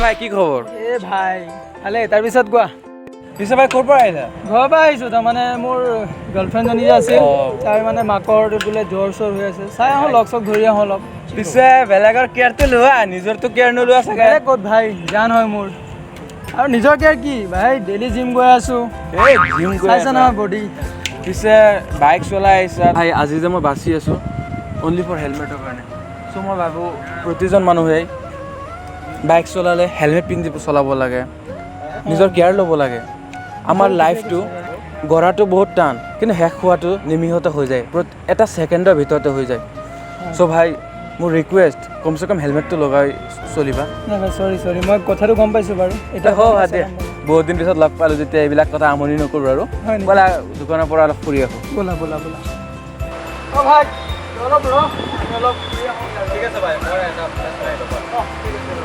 ভাই কি খবৰ? ভাই ভালে। তাৰপিছত কোৱা পিছে ভাই ক'ৰ পৰা আহিলা? ঘৰৰ পৰা আহিছোঁ। তাৰমানে মোৰ গাৰ্লফ্ৰেণ্ডজনী যে আছিল তাই মানে মাকৰ বোলে জ্বৰ চৰ হৈ আছে, চাই আহোঁ লগ চগ ধৰি আহোঁ অলপ। পিছে বেলেগৰ কেয়াৰটো লোৱা, নিজৰটো কেয়াৰ নোলোৱা চাগে? বেলেগ ক'ত ভাই, জান হয় মোৰ। আৰু নিজৰ কেয়াৰ কি ভাই, ডেইলি জিম গৈ আছোঁ, জিম গৈ চাইছা নহয় বডি। পিছে বাইক চলাই আহিছা ভাই, আজি যে মই বাচি আছোঁ অনলি ফৰ হেলমেটৰ কাৰণে। চ' মই ভাবোঁ প্ৰতিজন মানুহেই বাইক চলালে হেলমেট পিন্ধি চলাব লাগে, নিজৰ কেয়াৰ ল'ব লাগে। আমাৰ লাইফটো গঢ়াটো বহুত টান, কিন্তু শেষ হোৱাটো নিমিষতে হৈ যায়, এটা ছেকেণ্ডৰ ভিতৰতে হৈ যায়। চ' ভাই মোৰ ৰিকুৱেষ্ট, কমচে কম হেলমেটটো লগাই চলিবা। নাই ভাই চৰি, মই কথাটো গম পাইছোঁ বাৰু। এতিয়া ভাই দে, বহুত দিন পিছত লগ পালোঁ যেতিয়া এইবিলাক কথা আমনি নকৰোঁ আৰু। ব'লা দোকানৰ পৰা অলপ ফুৰি আহোঁ। ব'লা অঁ ভাই অলপ ৰ, অলপ ফুৰি আহোঁ। ঠিক আছে ভাই, মই এটা ঠিক আছে।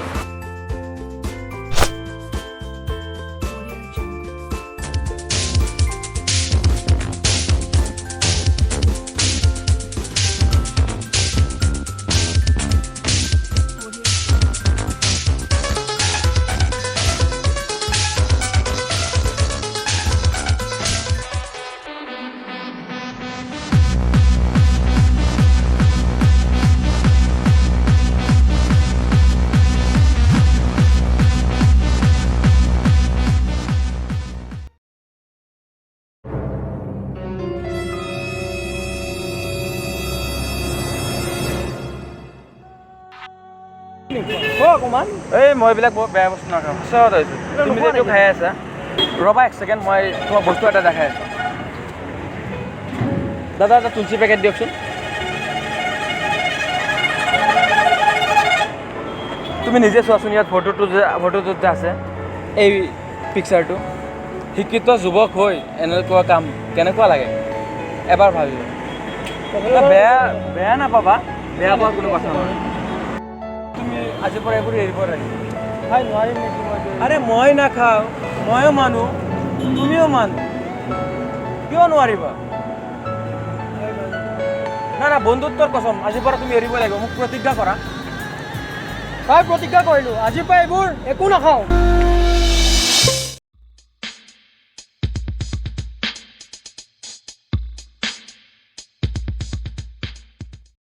অকণমান মই এইবিলাক বহুত বেয়া বস্তু নাখাওঁ, সঁচা কথা কৈছোঁ। তুমি যিটো খাই আছা, ৰ'বা এক ছেকেণ্ড, মই তোমাক বস্তু এটা দেখাই আছোঁ। দাদা এটা তুলসী পেকেট দিয়কচোন। তুমি নিজে চোৱাচোন, ইয়াত ফটোটোত যে আছে এই পিকচাৰটো, শিক্ষিত যুৱক হৈ এনেকুৱা কাম কেনেকুৱা লাগে এবাৰ ভাবিব। বেয়া নাপাবা, বেয়া পোৱা কোনো কথা নহয়। তুমি আজিৰ পৰা এইবোৰ এৰিব লাগিব। ভাই নোৱাৰিম নেকি মই? আৰে মই নাখাওঁ, ময়ো মানো, তুমিও মানো, কিয় নোৱাৰিবা? না বন্ধুত্বৰ কসম, আজিৰ পৰা তুমি এৰিব লাগিব, মোক প্ৰতিজ্ঞা কৰা। ভাই প্ৰতিজ্ঞা কৰিলোঁ, আজিৰ পৰা এইবোৰ একো নাখাওঁ।